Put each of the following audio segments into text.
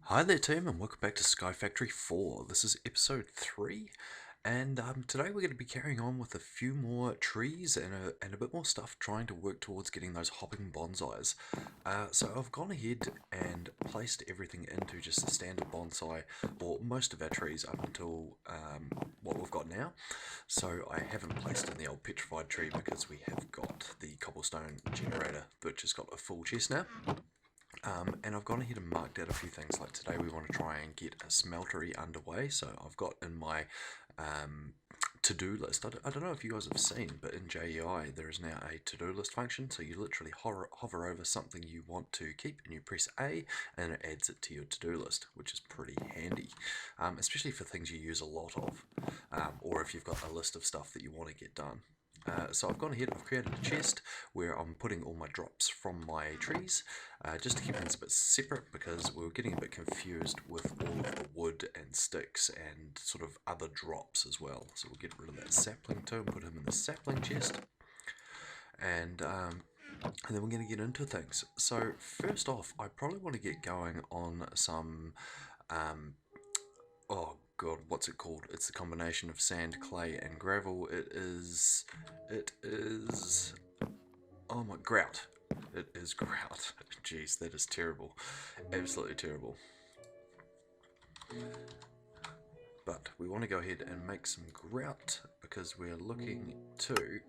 Hi there team and welcome back to SkyFactory 4. This is episode 3 and today we're going to be carrying on with a few more trees and a bit more stuff trying to work towards getting those hopping bonsais. So I've gone ahead and placed everything into just the standard bonsai, or most of our trees up until what we've got now. So I haven't placed in the old petrified tree because we have got the cobblestone generator which has got a full chest now. And I've gone ahead and marked out a few things, like today we want to try and get a smeltery underway. So I've got in my to-do list, I don't know if you guys have seen, but in JEI there is now a to-do list function. So you literally hover over something you want to keep and you press A and it adds it to your to-do list, which is pretty handy, especially for things you use a lot of, or if you've got a list of stuff that you want to get done. So I've gone ahead, I've created a chest where I'm putting all my drops from my trees, just to keep things a bit separate because we were getting a bit confused with all of the wood and sticks and sort of other drops as well. So we'll get rid of that sapling too and put him in the sapling chest. And then we're going to get into things. So first off, I probably want to get going on some oh god, what's it called? It's the combination of sand, clay, and gravel. It is, oh my, grout. It is grout. Jeez, that is terrible. Absolutely terrible. But we want to go ahead and make some grout because we're looking to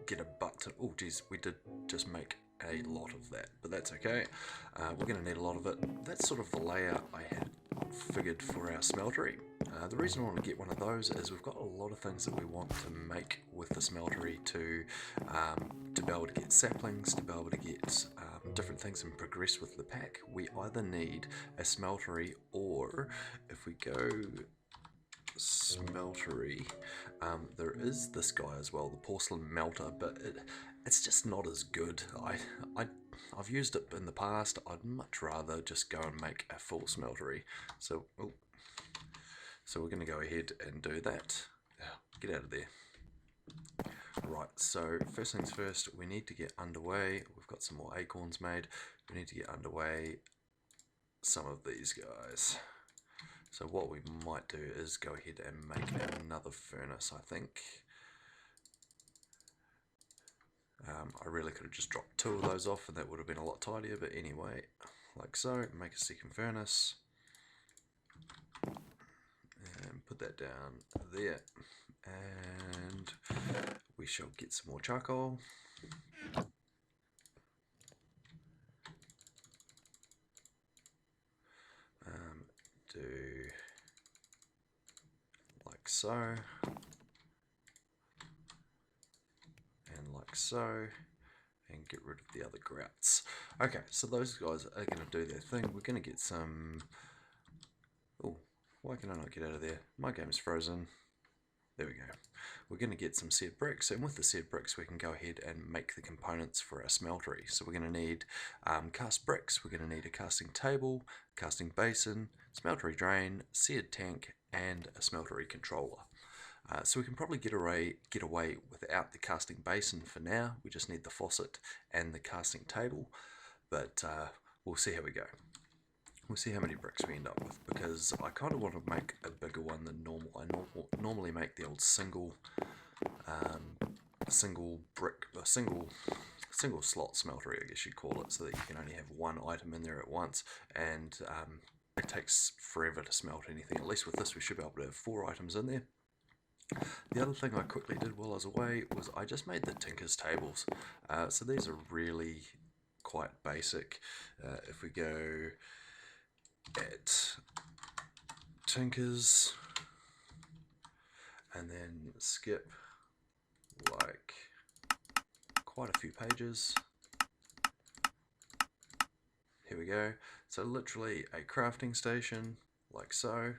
get a button. Oh geez, we did just make a lot of that, but that's okay. We're going to need a lot of it. That's sort of the layout I had figured for our smeltery. The reason I want to get one of those is we've got a lot of things that we want to make with the smeltery to be able to get saplings, to be able to get different things and progress with the pack. We either need a smeltery, or if we go smeltery, there is this guy as well, the porcelain melter, but it's just not as good. I've used it in the past. I'd much rather just go and make a full smeltery. So we're going to go ahead and do that. Get out of there. Right, so first things first, we need to get underway. We've got some more acorns made. We need to get underway some of these guys. So what we might do is go ahead and make another furnace, I think. I really could have just dropped 2 of those off and that would have been a lot tidier, but anyway, like so, make a second furnace. And put that down there. And we shall get some more charcoal. Do like so. And like so. And get rid of the other grouts. Okay, so those guys are going to do their thing. We're going to get some... Oh, why can I not get out of there? My game's frozen. There we go. We're going to get some seared bricks, and with the seared bricks we can go ahead and make the components for our smeltery. So we're going to need cast bricks, we're going to need a casting table, casting basin, smeltery drain, seared tank, and a smeltery controller. So we can probably get away without the casting basin for now. We just need the faucet and the casting table, but we'll see how we go. We'll see how many bricks we end up with, because I kind of want to make a bigger one than normal. I normally make the old single slot smeltery, I guess you'd call it, so that you can only have one item in there at once, and it takes forever to smelt anything. At least with this we should be able to have 4 items in there. The other thing I quickly did while I was away was I just made the Tinker's tables. So these are really quite basic. If we go at Tinker's and then skip like quite a few pages. Here we go. So literally a crafting station like so.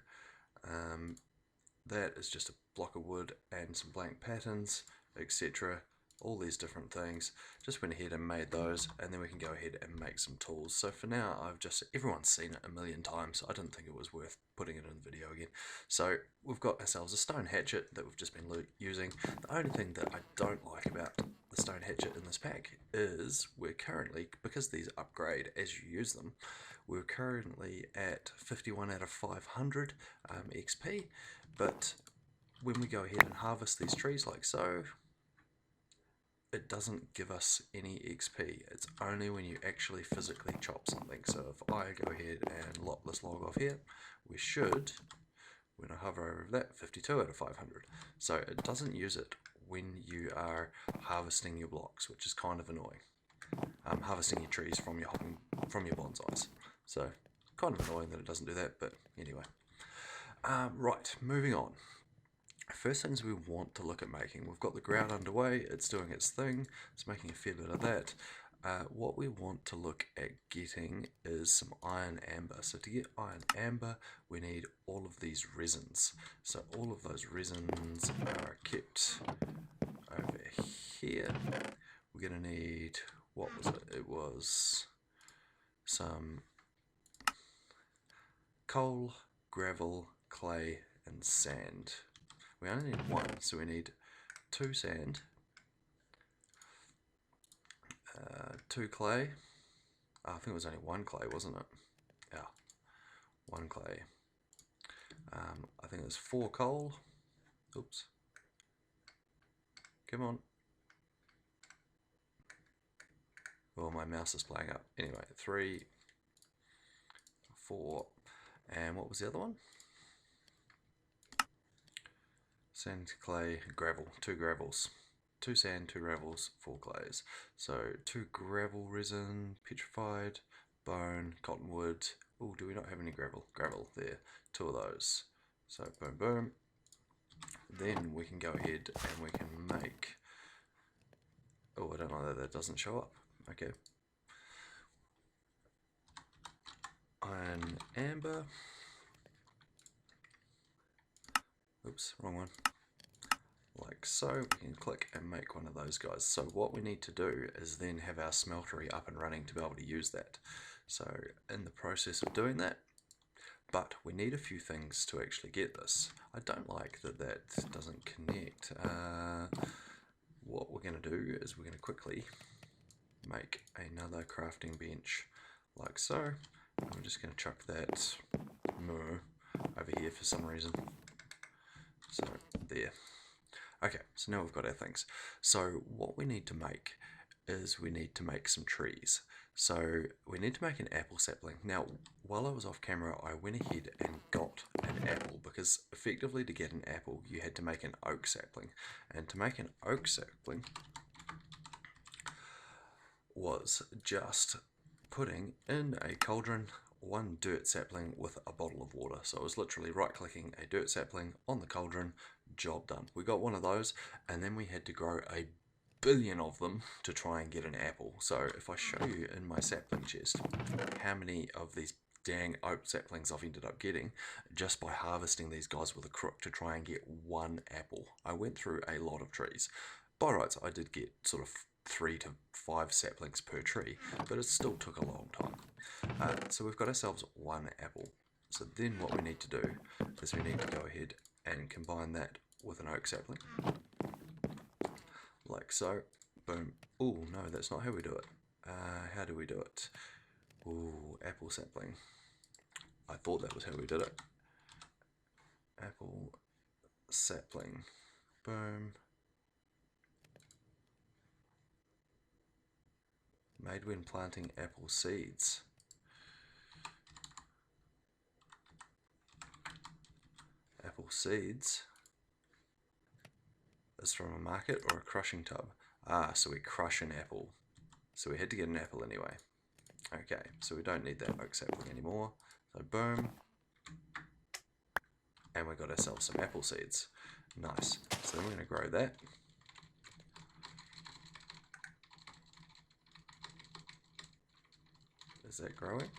That is just a block of wood and some blank patterns, etc. All these different things. Just went ahead and made those, and then we can go ahead and make some tools. So for now, everyone's seen it a million times. I didn't think it was worth putting it in the video again. So we've got ourselves a stone hatchet that we've just been using. The only thing that I don't like about the the stone hatchet in this pack is we're currently, because these upgrade as you use them, we're currently at 51 out of 500 XP, but when we go ahead and harvest these trees like so, it doesn't give us any XP. It's only when you actually physically chop something. So if I go ahead and lop this log off here, we should, when I hover over that, 52 out of 500. So it doesn't use it when you are harvesting your blocks, which is kind of annoying. Harvesting your trees from your bonsais. So kind of annoying that it doesn't do that, but anyway. Right, moving on. First things we want to look at making, we've got the grout underway, it's doing its thing, it's making a fair bit of that. What we want to look at getting is some iron amber. So to get iron amber, we need all of these resins. So all of those resins are kept over here. We're going to need, what was it? It was some coal, gravel, clay, and sand. We only need one, so we need 2 sand, 2 clay. I think it was only 1 clay, wasn't it? Yeah, 1 clay. I think it was 4 coal. Oops. Come on. Well, my mouse is playing up. Anyway, 3, 4, and what was the other one? Sand, clay, gravel, 2 gravels. 2 sand, 2 gravels, 4 clays. So 2 gravel resin, petrified, bone, cottonwood. Oh, do we not have any gravel? Gravel there, 2 of those. So boom, boom. Then we can go ahead and we can make, oh, I don't know that doesn't show up. Okay. Iron amber. Oops, wrong one. Like so, we can click and make one of those guys. So what we need to do is then have our smeltery up and running to be able to use that. So in the process of doing that, but we need a few things to actually get this. I don't like that that doesn't connect. What we're going to do is we're going to quickly make another crafting bench like so. And we're just going to chuck that over here for some reason. So there. Okay, so now we've got our things. So what we need to make is we need to make some trees. So we need to make an apple sapling. Now, while I was off camera, I went ahead and got an apple because effectively to get an apple, you had to make an oak sapling. And to make an oak sapling was just putting in a cauldron 1 dirt sapling with a bottle of water. So I was literally right clicking a dirt sapling on the cauldron, job done. We got one of those and then we had to grow a billion of them to try and get an apple. So if I show you in my sapling chest how many of these dang oak saplings I've ended up getting just by harvesting these guys with a crook to try and get 1 apple. I went through a lot of trees. By rights, I did get sort of 3 to 5 saplings per tree, but it still took a long time. So we've got ourselves 1 apple. So then what we need to do is we need to go ahead and combine that with an oak sapling. Like so. Boom. Oh, no, that's not how we do it. How do we do it? Ooh, apple sapling. I thought that was how we did it. Apple sapling. Boom. Made when planting apple seeds. Apple seeds is from a market or a crushing tub. Ah, so we crush an apple. So we had to get an apple anyway. Okay, so we don't need that oak sapling anymore. So boom. And we got ourselves some apple seeds. Nice. So then we're going to grow that. Is that growing?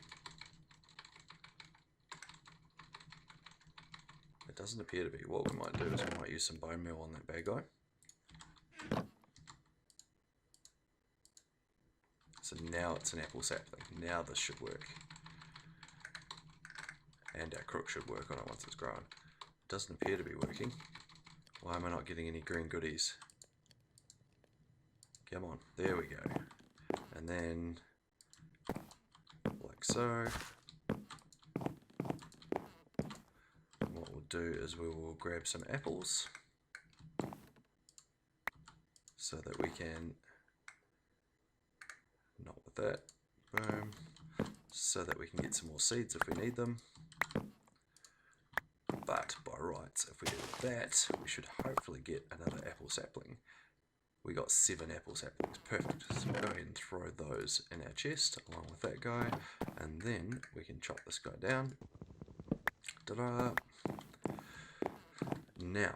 It doesn't appear to be. What we might do is we might use some bone meal on that bad guy. So now it's an apple sapling. Now this should work. And our crook should work on it once it's grown. It doesn't appear to be working. Why am I not getting any green goodies? Come on, there we go. And then, like so. And what we'll do is we will grab some apples so that we can, not with that, boom, so that we can get some more seeds if we need them. But by rights, if we do that, we should hopefully get another apple sapling. We got 7 apple saplings, perfect. So we'll go ahead and throw those in our chest along with that guy, and then we can chop this guy down. Ta-da! Now,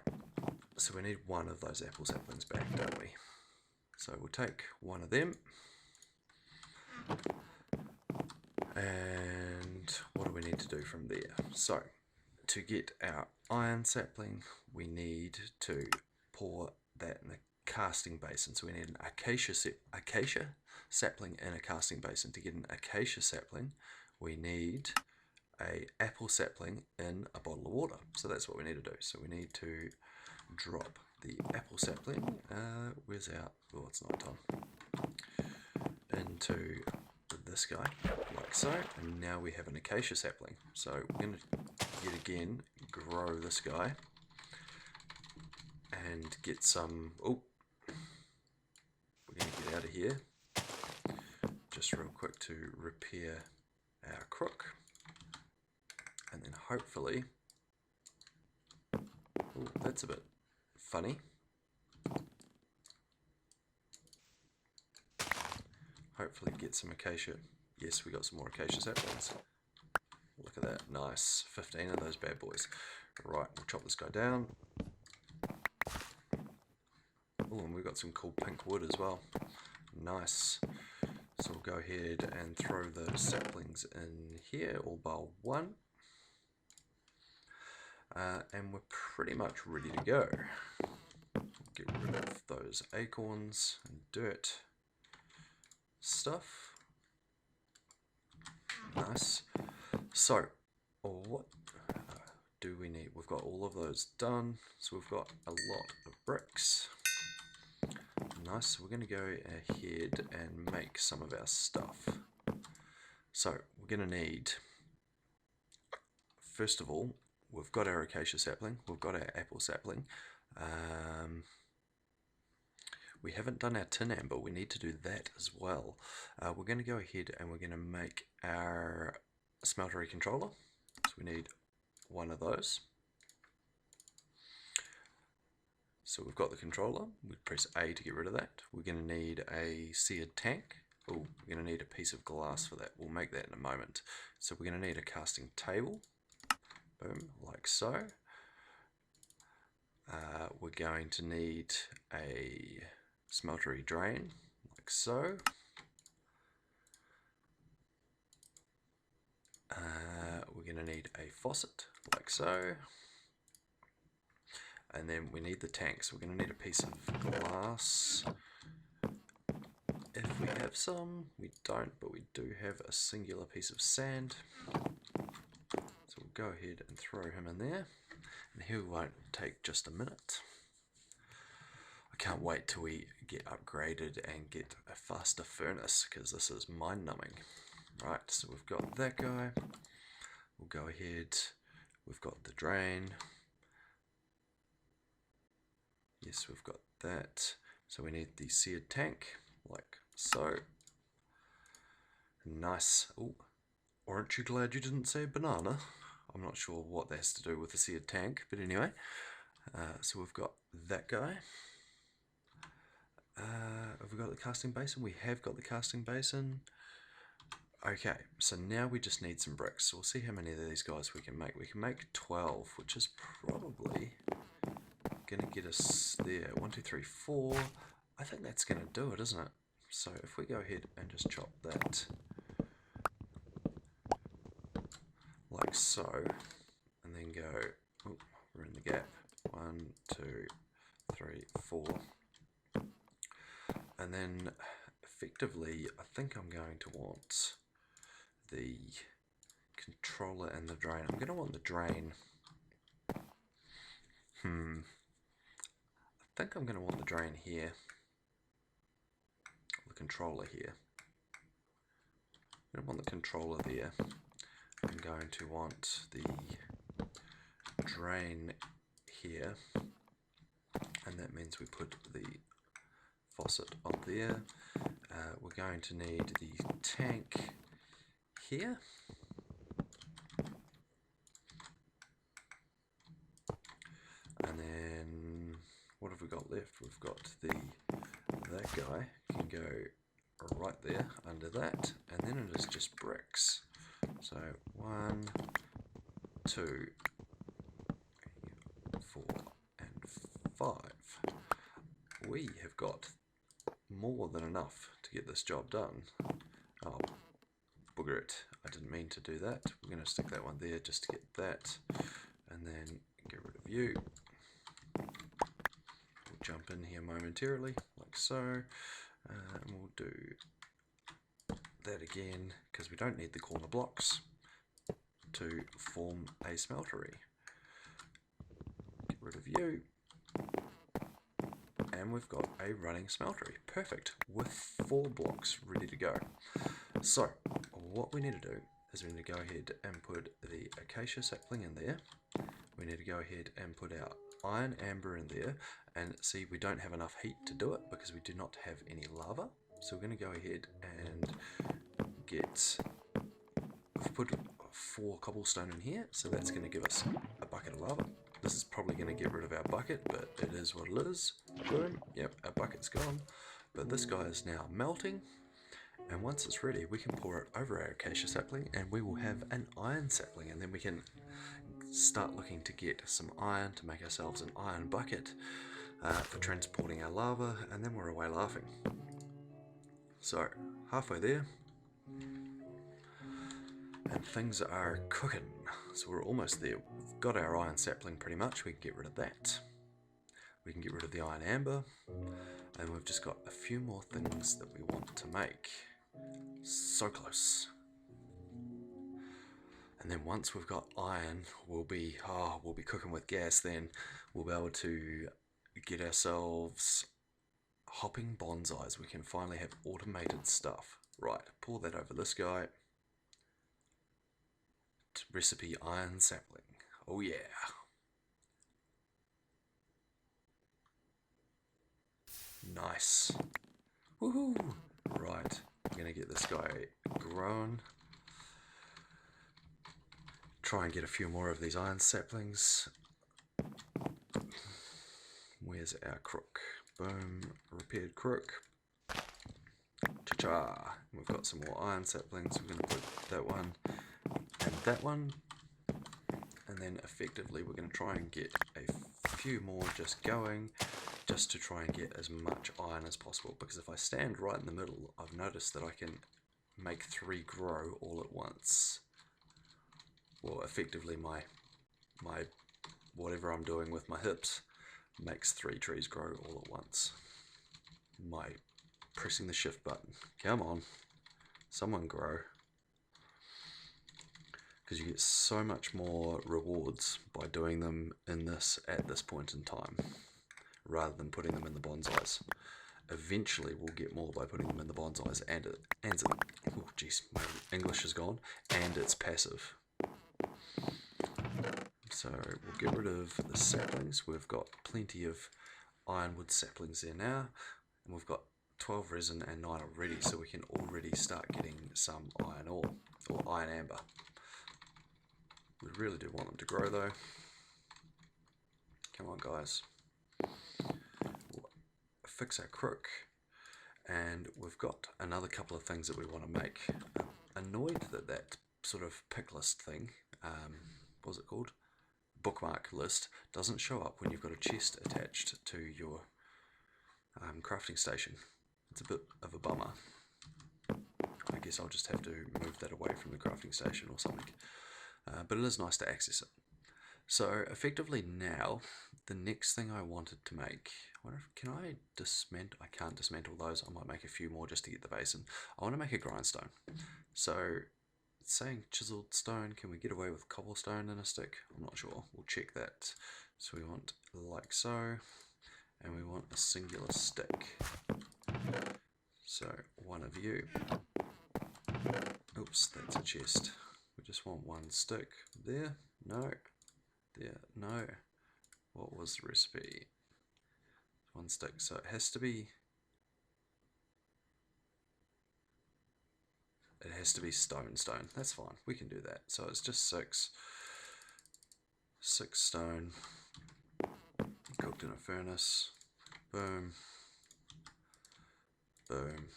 so we need one of those apple saplings back, don't we? So we'll take one of them. And what do we need to do from there? So, to get our iron sapling, we need to pour that in a casting basin. So we need an acacia sapling in a casting basin. To get an acacia sapling, we need a apple sapling in a bottle of water. So that's what we need to do. So we need to drop the apple sapling, where's our, oh, it's night time, into this guy, like so, and now we have an acacia sapling. So we're going to yet again grow this guy and get some, oh, we're going to get out of here just real quick to repair our crook, and then hopefully, oh, that's a bit funny. Hopefully get some acacia. Yes, we got some more acacia saplings. Look at that, nice. 15 of those bad boys. Right, we'll chop this guy down. Oh, and we've got some cool pink wood as well. Nice. So we'll go ahead and throw those saplings in here, all bar one. And we're pretty much ready to go. Get rid of those acorns and dirt stuff. Nice. So, what do we need? We've got all of those done. So we've got a lot of bricks. Nice. So we're going to go ahead and make some of our stuff. So we're going to need, first of all, we've got our acacia sapling. We've got our apple sapling. We haven't done our tin amber, we need to do that as well. We're going to go ahead and we're going to make our Smeltery Controller. So we need one of those. So we've got the controller, we press A to get rid of that. We're going to need a Seared Tank. Oh, we're going to need a piece of glass for that. We'll make that in a moment. So we're going to need a casting table. Boom, like so. We're going to need a smeltery drain, like so. We're going to need a faucet, like so. And then we need the tank, so we're going to need a piece of glass. If we have some, we don't, but we do have a singular piece of sand. So we'll go ahead and throw him in there. And he won't take just a minute. I can't wait till we get upgraded and get a faster furnace, because this is mind-numbing. Right, so we've got that guy. We'll go ahead. We've got the drain. Yes, we've got that. So we need the seared tank, like so. Nice. Oh, aren't you glad you didn't say banana? I'm not sure what that has to do with the seared tank, but anyway. So we've got that guy. Have we got the casting basin? We have got the casting basin. Okay, so now we just need some bricks. So we'll see how many of these guys we can make. We can make 12, which is probably going to get us there. 1, 2, 3, 4. I think that's going to do it, isn't it? So if we go ahead and just chop that like so, and then go, oh, we're in the gap. 1, 2, 3, 4. And then effectively, I think I'm going to want the controller and the drain. I'm going to want the drain. I think I'm going to want the drain here. the controller here. I'm going to want the controller there. I'm going to want the drain here, and that means we put the faucet on there. We're going to need the tank here. And then what have we got left? We've got that guy can go right there under that, and then it is just bricks. So 1, 2, 4, and 5. We have got more than enough to get this job done. Oh, bugger it. I didn't mean to do that. We're going to stick that one there just to get that, and then get rid of you. We'll jump in here momentarily, like so, and we'll do that again, because we don't need the corner blocks to form a smeltery. Get rid of you, and we've got a running smeltery. Perfect, with 4 blocks ready to go. So what we need to do is we need to go ahead and put the Acacia Sapling in there. We need to go ahead and put our iron amber in there, and see, we don't have enough heat to do it because we do not have any lava. So we're going to go ahead and we've put 4 cobblestone in here, so that's going to give us a bucket of lava. This is probably going to get rid of our bucket, but it is what it is. Boom, yep, our bucket's gone. But this guy is now melting, and once it's ready, we can pour it over our Acacia Sapling, and we will have an iron sapling, and then we can start looking to get some iron to make ourselves an iron bucket for transporting our lava, and then we're away laughing. So, halfway there, and things are cooking. So we're almost there. We've got our iron sapling pretty much. We can get rid of that. We can get rid of the iron amber, and we've just got a few more things that we want to make. So close. And then once we've got iron, we'll be cooking with gas. Then we'll be able to get ourselves hopping bonsais. We can finally have automated stuff. Right, pour that over this guy. Recipe iron sapling. Oh yeah. Nice. Woohoo! Right, I'm gonna get this guy grown. Try and get a few more of these iron saplings. Where's our crook? Boom, repaired crook. Cha-cha! We've got some more iron saplings. We're gonna put that one and that one, and then effectively we're going to try and get a few more just going, just to try and get as much iron as possible, because if I stand right in the middle, I've noticed that I can make 3 grow all at once. Well, effectively my whatever I'm doing with my hips makes 3 trees grow all at once. My pressing the shift button. Come on, someone grow. Because you get so much more rewards by doing them in this at this point in time, rather than putting them in the bonsais. Eventually we'll get more by putting them in the bonsais, and oh jeez, my English is gone, and it's passive. So we'll get rid of the saplings. We've got plenty of ironwood saplings there now, and we've got 12 resin and 9 already, so we can already start getting some iron ore, or iron amber. We really do want them to grow though. Come on guys. We'll fix our crook, and we've got another couple of things that we want to make. Annoyed that that sort of pick list thing, what was it called? Bookmark list, doesn't show up when you've got a chest attached to your crafting station. It's a bit of a bummer. I guess I'll just have to move that away from the crafting station or something. But it is nice to access it. So effectively now, the next thing I wanted to make, can I dismantle? I can't dismantle those. I might make a few more just to get the basin. I want to make a grindstone. So it's saying chiseled stone. Can we get away with cobblestone in a stick? I'm not sure. We'll check that. So we want like so, and we want a singular stick. So one of you. Oops, that's a chest. We just want one stick. There, no. There, no. What was the recipe? One stick, so it has to be... It has to be stone. That's fine, we can do that. So it's just 6 stone, cooked in a furnace. Boom. Boom.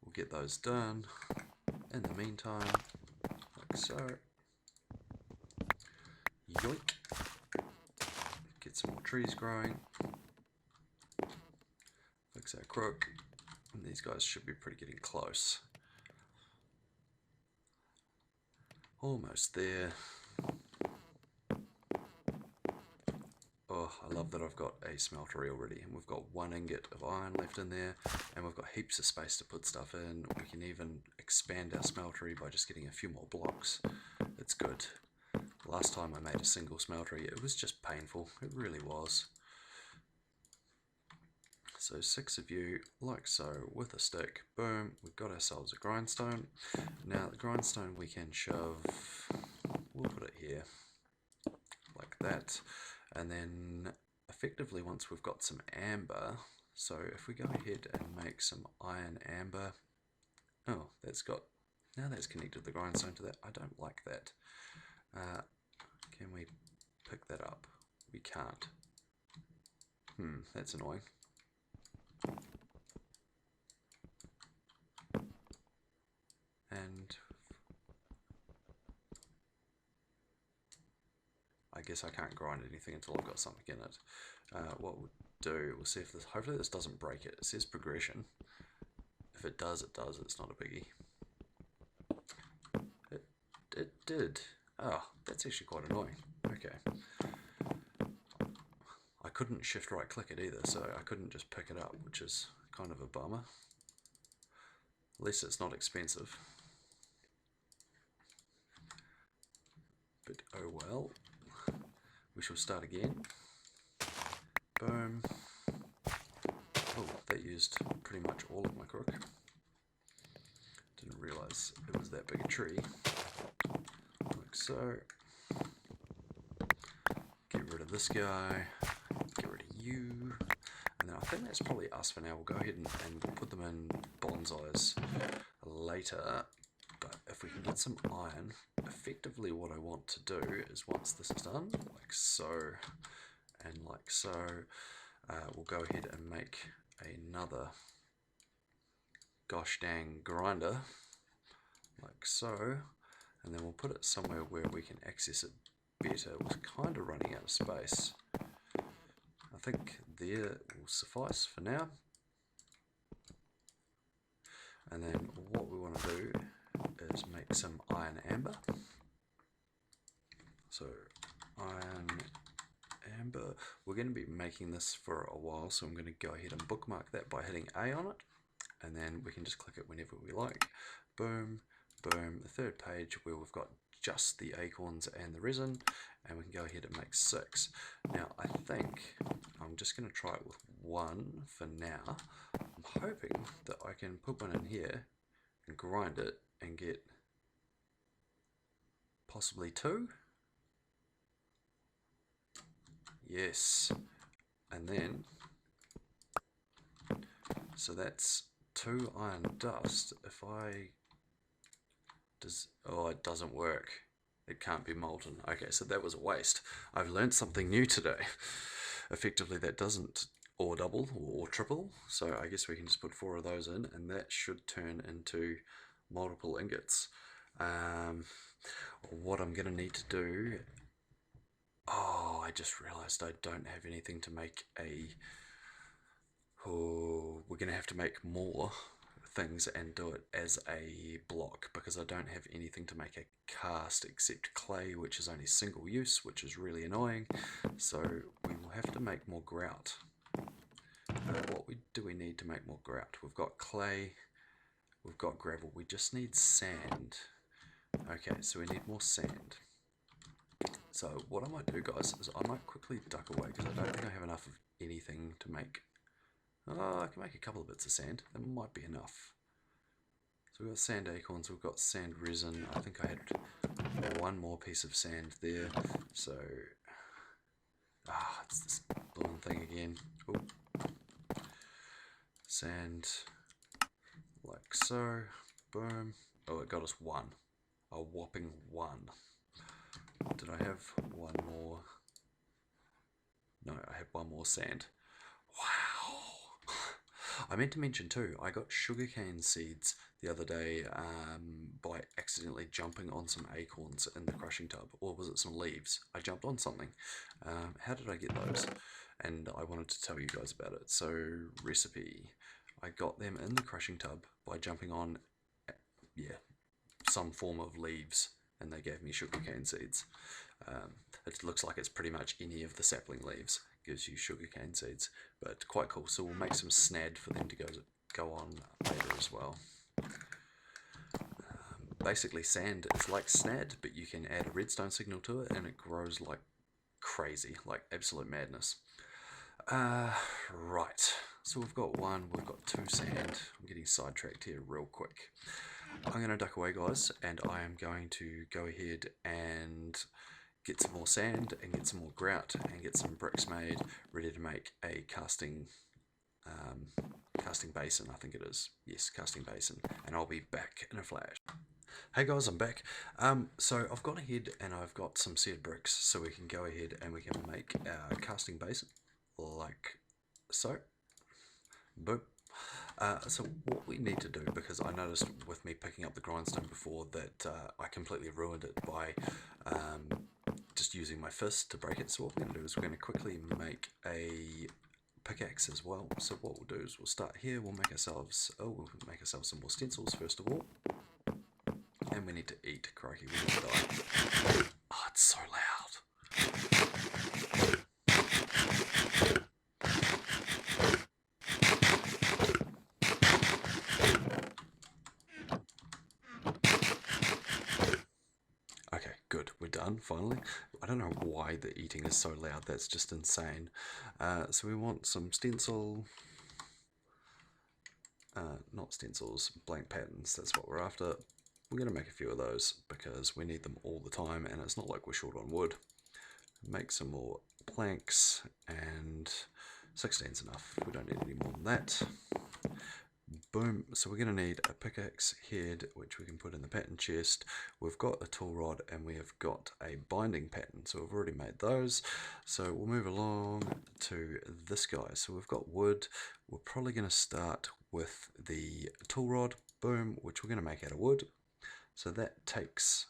We'll get those done. In the meantime, like so. Yoink. Get some more trees growing. Fix our crook. And these guys should be pretty getting close. Almost there. Oh, I love that I've got a smeltery already, and we've got 1 ingot of iron left in there, and we've got heaps of space to put stuff in. We can even expand our smeltery by just getting a few more blocks. It's good. Last time I made a single smeltery, it was just painful. It really was. So 6 of you, like so, with a stick. Boom, we've got ourselves a grindstone. Now the grindstone we can shove, we'll put it here, like that. And then effectively once we've got some amber, so if we go ahead and make some iron amber, oh, that's got, now that's connected the grindstone to that. I don't like that. Can we pick that up? We can't. That's annoying. And I guess I can't grind anything until I've got something in it. What we'll do, we'll see if this, hopefully this doesn't break it. It says progression. If it does, it does. It's not a biggie. It did. Oh, that's actually quite annoying. Okay. I couldn't shift right click it either, so I couldn't just pick it up, which is kind of a bummer. At least it's not expensive. But oh well. We shall start again. Boom. Oh, that used pretty much all of my crook. Didn't realise it was that big a tree. Like so. Get rid of this guy. Get rid of you. And then I think that's probably us for now. We'll go ahead and put them in bonsais later. But if we can get some iron, effectively what I want to do is once this is done, like so and like so, we'll go ahead and make another gosh dang grinder, like so, and then we'll put it somewhere where we can access it better. We're kind of running out of space. I think there will suffice for now. And then what we want to do is make some iron amber. So iron amber, we're going to be making this for a while, so I'm going to go ahead and bookmark that by hitting A on it, and then we can just click it whenever we like. Boom, boom, the third page where we've got just the acorns and the resin, and we can go ahead and make 6. Now I think I'm just going to try it with 1 for now. I'm hoping that I can put one in here and grind it and get possibly 2. Yes, and then so that's 2 iron dust. If I oh, it doesn't work. It can't be molten. Okay, so that was a waste. I've learned something new today. Effectively, that doesn't or double or triple. So I guess we can just put 4 of those in, and that should turn into multiple ingots. What I'm going to need to do... Oh, I just realized I don't have anything to make a... Oh, we're going to have to make more things and do it as a block, because I don't have anything to make a cast except clay, which is only single use, which is really annoying. So we will have to make more grout. Do we need to make more grout? We've got clay, we've got gravel, we just need sand. Okay, so we need more sand. So what I might do, guys, is I might quickly duck away, because I don't think I have enough of anything to make Oh, I can make a couple of bits of sand. That might be enough. So we've got sand acorns, we've got sand resin. I think I had one more piece of sand there. So, it's this blowing thing again. Ooh. Sand, like so. Boom. Oh, it got us one. A whopping one. Did I have one more? No, I had one more sand. Wow. I meant to mention too, I got sugarcane seeds the other day by accidentally jumping on some acorns in the crushing tub. Or was it some leaves? I jumped on something. How did I get those? And I wanted to tell you guys about it. So, recipe. I got them in the crushing tub by jumping on, some form of leaves, and they gave me sugarcane seeds. It looks like it's pretty much any of the sapling leaves gives you sugarcane seeds, but quite cool. So we'll make some snad for them to go on later as well. Basically, sand is like snad, but you can add a redstone signal to it, and it grows like crazy, like absolute madness. Right. So we've got one, we've got two sand. I'm getting sidetracked here real quick. I'm going to duck away, guys, and I am going to go ahead and get some more sand and get some more grout and get some bricks made, ready to make a casting basin, I think it is. Yes, casting basin, and I'll be back in a flash. Hey guys, I'm back. So I've gone ahead and I've got some seared bricks, so we can go ahead and we can make our casting basin, like so. Boom. So what we need to do, because I noticed with me picking up the grindstone before that I completely ruined it by just using my fist to break it. So what we're going to do is we're going to quickly make a pickaxe as well. So what we'll do is we'll start here. We'll make ourselves some more stencils first of all, and we need to eat. Crikey, we need to die. Oh, it's so loud. Okay, good. We're done, finally. I don't know why the eating is so loud. That's just insane. So we want some stencil... not stencils, blank patterns. That's what we're after. We're going to make a few of those because we need them all the time, and it's not like we're short on wood. Make some more planks, and 16's enough. We don't need any more than that. Boom. So we're going to need a pickaxe head, which we can put in the pattern chest. We've got a tool rod, and we have got a binding pattern. So we've already made those. So we'll move along to this guy. So we've got wood. We're probably going to start with the tool rod. Boom, which we're going to make out of wood. So that takes,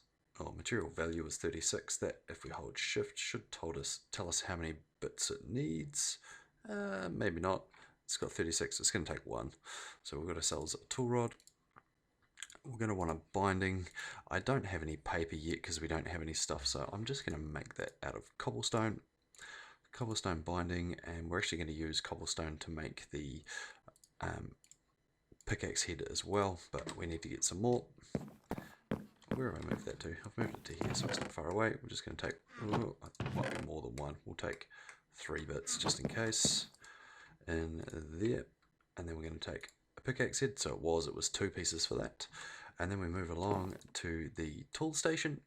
material value is 36. That, if we hold shift, should tell us how many bits it needs. Maybe not. It's got 36, it's going to take one. So we've got ourselves a tool rod. We're going to want a binding. I don't have any paper yet because we don't have any stuff, so I'm just going to make that out of cobblestone. Cobblestone binding, and we're actually going to use cobblestone to make the pickaxe head as well, but we need to get some more. Where have I moved that to? I've moved it to here, so it's not far away. We're just going to take, it might be more than one. We'll take 3 bits just in case. In there, and then we're going to take a pickaxe head, so it was 2 pieces for that, and then we move along to the tool station,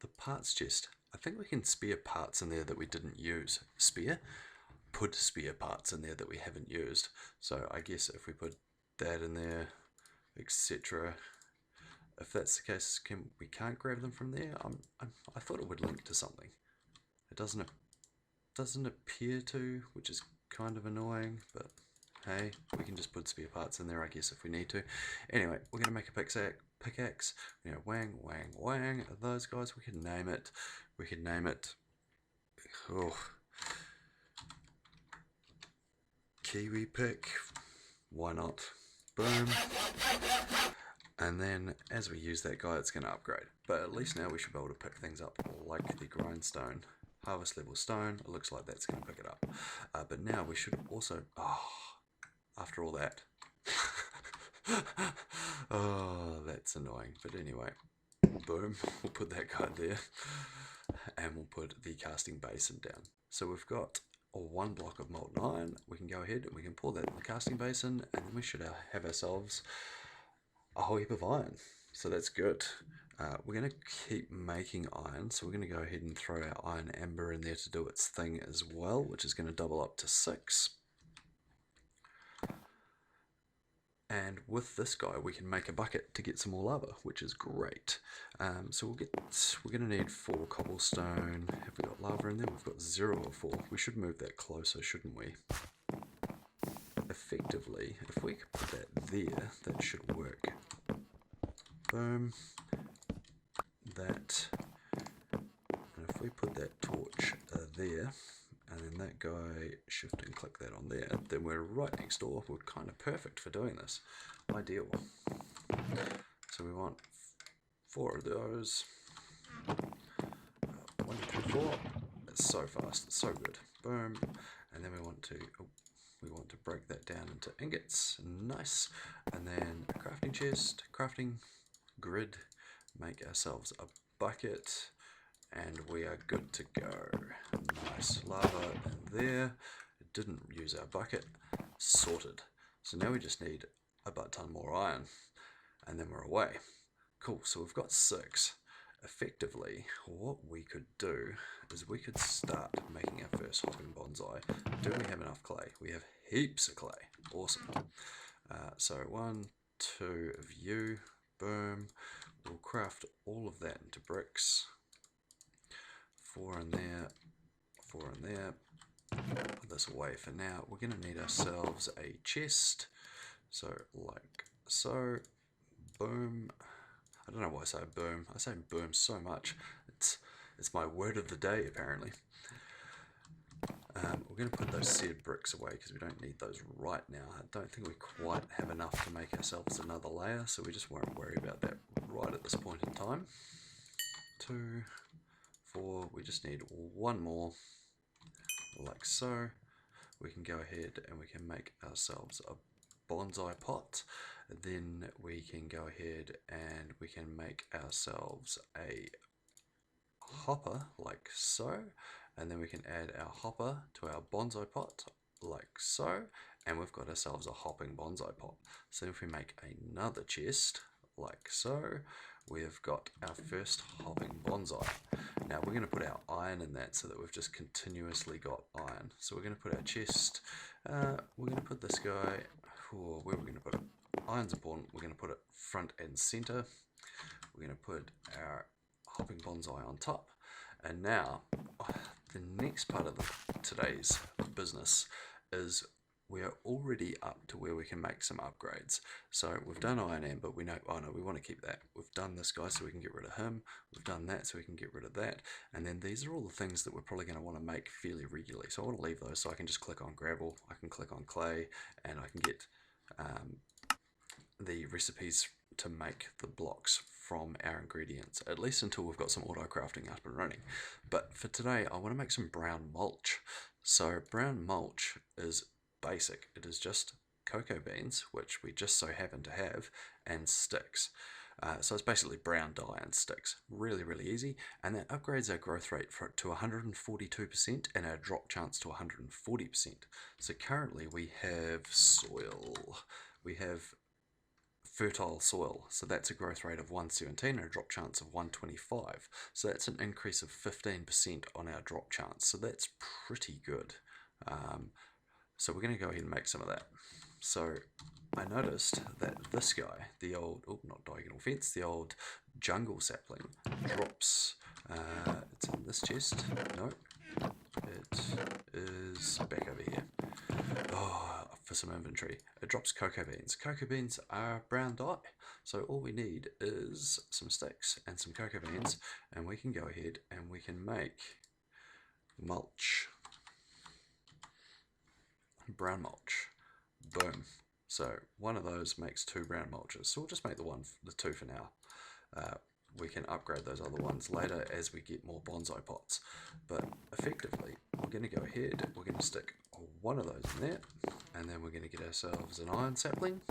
the parts chest. I think we can spare parts in there that we didn't use. Put spare parts in there that we haven't used. So I guess if we put that in there, etc. If that's the case, we can't grab them from there. I thought it would link to something. It doesn't appear to, which is kind of annoying, but hey, we can just put spare parts in there, I guess, if we need to. Anyway, we're going to make a pickaxe. Wang, wang, wang. Those guys, we can name it. Kiwi pick. Why not? Boom. And then, as we use that guy, it's going to upgrade. But at least now we should be able to pick things up, like the grindstone. Harvest level stone, it looks like that's going to pick it up. But now we should also, after all that, that's annoying. But anyway, boom, we'll put that guy there, and we'll put the casting basin down. So we've got or 1 block of molten iron, we can go ahead and we can pour that in the casting basin, and then we should have ourselves a whole heap of iron. So that's good. We're going to keep making iron, so we're going to go ahead and throw our iron amber in there to do its thing as well, which is going to double up to 6. And with this guy, we can make a bucket to get some more lava, which is great. So we're going to need 4 cobblestone. Have we got lava in there? We've got 0 of 4. We should move that closer, shouldn't we? Effectively, if we could put that there, that should work. Boom. That. And if we put that torch there, and then that guy, shift and click that on there, then we're right next door. We're kind of perfect for doing this. Ideal. So we want 4 of those. 1, 2, 4. That's so fast. It's so good. Boom. And then we want to break that down into ingots. Nice. And then a crafting chest, crafting grid. Make ourselves a bucket. And we are good to go. Nice lava in there. It didn't use our bucket. Sorted. So now we just need a butt ton more iron. And then we're away. Cool, so we've got 6. Effectively, what we could do is we could start making our first hopping bonsai. Do we have enough clay? We have heaps of clay. Awesome. So 1, 2 of you. Boom. We'll craft all of that into bricks. 4 in there, 4 in there. Put this away for now. We're going to need ourselves a chest. So like so. Boom. I don't know why I say boom. I say boom so much. It's my word of the day apparently. We're going to put those seared bricks away because we don't need those right now. I don't think we quite have enough to make ourselves another layer, so we just won't worry about that right at this point in time. 2, 4, we just need 1 more, like so. We can go ahead and we can make ourselves a bonsai pot. Then we can go ahead and we can make ourselves a hopper, like so. And then we can add our hopper to our bonsai pot, like so. And we've got ourselves a hopping bonsai pot. So if we make another chest, like so, we've got our first hopping bonsai. Now we're going to put our iron in that so that we've just continuously got iron. So we're going to put our chest, we're going to put this guy, where are we going to put it? Iron's important. We're going to put it front and center. We're going to put our hopping bonsai on top. And now, the next part of today's business is we are already up to where we can make some upgrades. So we've done iron amber, we know, oh no, we want to keep that. We've done this guy so we can get rid of him. We've done that so we can get rid of that. And then these are all the things that we're probably going to want to make fairly regularly. So I want to leave those so I can just click on gravel, I can click on clay, and I can get the recipes to make the blocks from our ingredients, at least until we've got some auto crafting up and running. But for today, I want to make some brown mulch. So brown mulch is basic. It is just cocoa beans, which we just so happen to have, and sticks. So it's basically brown dye and sticks. Really, really easy. And that upgrades our growth rate to 142% and our drop chance to 140%. So currently we have soil. We have fertile soil, so that's a growth rate of 117 and a drop chance of 125. So that's an increase of 15% on our drop chance. So that's pretty good. So we're going to go ahead and make some of that. So I noticed that this guy, the old, not diagonal fence, the old jungle sapling drops, it's in this chest, no, it is back over here. Oh, for some inventory. It drops cocoa beans. Cocoa beans are brown dye. So all we need is some sticks and some cocoa beans, and we can go ahead and we can make mulch. Brown mulch. Boom. So one of those makes 2 brown mulches. So we'll just make the 2 for now. We can upgrade those other ones later as we get more bonsai pots. But effectively, we're going to go ahead, we're going to stick 1 of those in there, and then we're going to get ourselves an iron sapling.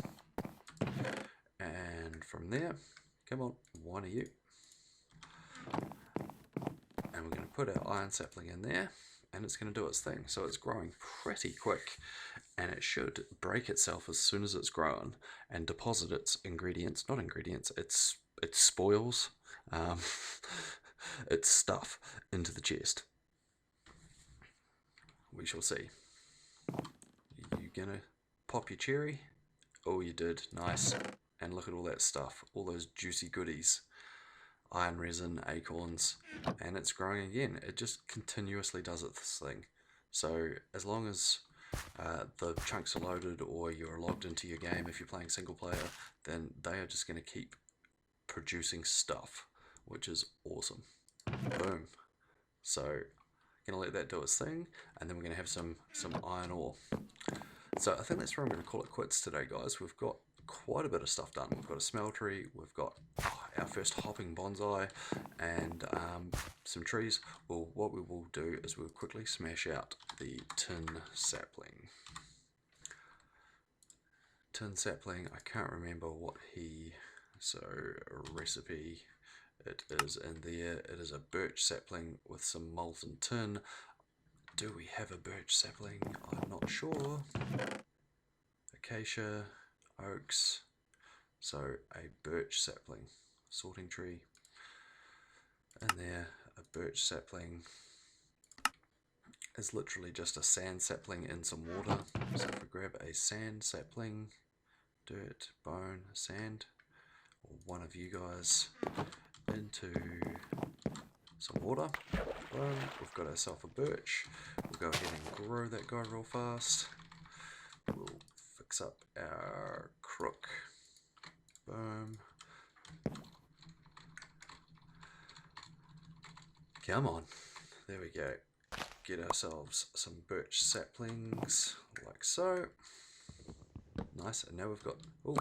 And from there, come on, 1 of you. And we're going to put our iron sapling in there, and it's going to do its thing. So it's growing pretty quick, and it should break itself as soon as it's grown and deposit its ingredients, not ingredients, its spoils, um, its stuff into the chest. We shall see. You gonna pop your cherry? Oh, you did. Nice. And look at all that stuff, all those juicy goodies. Iron resin, acorns, and it's growing again. It just continuously does its thing. So as long as the chunks are loaded or you're logged into your game, if you're playing single player, then they are just going to keep producing stuff, which is awesome. Boom. So gonna let that do its thing, and then we're gonna have some iron ore. So I think that's where I'm gonna call it quits today, guys. We've got quite a bit of stuff done. We've got a smeltery, we've got our first hopping bonsai, and some trees. Well, what we will do is we'll quickly smash out the tin sapling. Tin sapling, I can't remember what so a recipe, it is in there. It is a birch sapling with some molten tin. Do we have a birch sapling? I'm not sure. Acacia, oaks, so a birch sapling, sorting tree in there. A birch sapling is literally just a sand sapling in some water. So if we grab a sand sapling, dirt, bone, sand, or one of you guys, into some water, boom, we've got ourselves a birch. We'll go ahead and grow that guy real fast. We'll fix up our crook, boom. Come on, there we go. Get ourselves some birch saplings, like so. Nice, and now we've got, oh,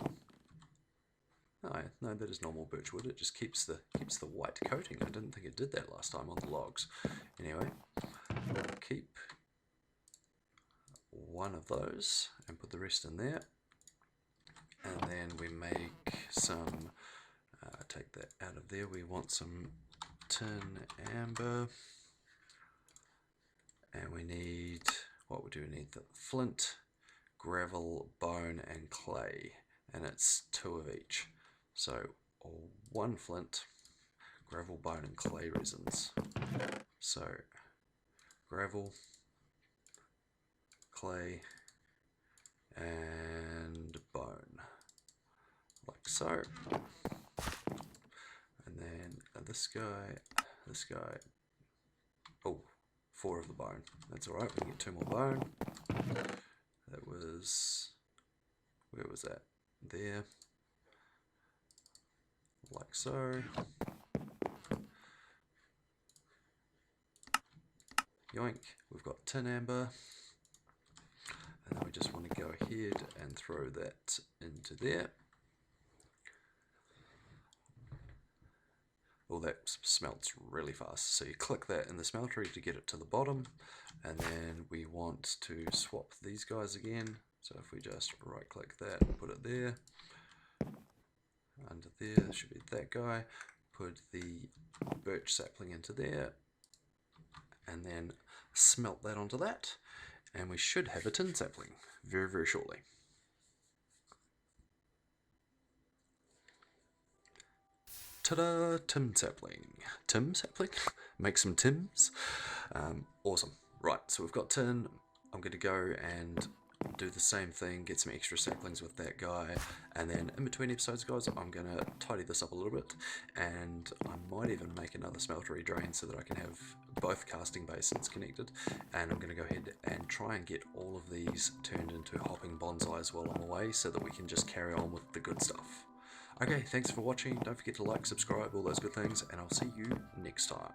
no, that is normal birch wood. It just keeps the white coating. I didn't think it did that last time on the logs. Anyway, we'll keep one of those and put the rest in there. And then we make some, take that out of there. We want some tin amber. And we need, what do we need? The flint, gravel, bone, and clay. And it's 2 of each. So 1 flint, gravel, bone, and clay resins. So gravel, clay, and bone, like so. And then this guy, oh, 4 of the bone. That's alright, we can get 2 more bone. That was, where was that? There. Like so. Yoink, we've got tin amber. And then we just want to go ahead and throw that into there. Well, that smelts really fast. So you click that in the smeltery to get it to the bottom. And then we want to swap these guys again. So if we just right click that and put it there. Under there should be that guy. Put the birch sapling into there. And then smelt that onto that. And we should have a tin sapling very, very shortly. Ta-da! Tin sapling. Tim sapling? Make some Tims. Awesome. Right, so we've got tin. I'm going to go and do the same thing, get some extra saplings with that guy, and then in between episodes, guys, I'm going to tidy this up a little bit, and I might even make another smeltery drain so that I can have both casting basins connected, and I'm going to go ahead and try and get all of these turned into hopping bonsais while I'm away so that we can just carry on with the good stuff. Okay, thanks for watching. Don't forget to like, subscribe, all those good things, and I'll see you next time.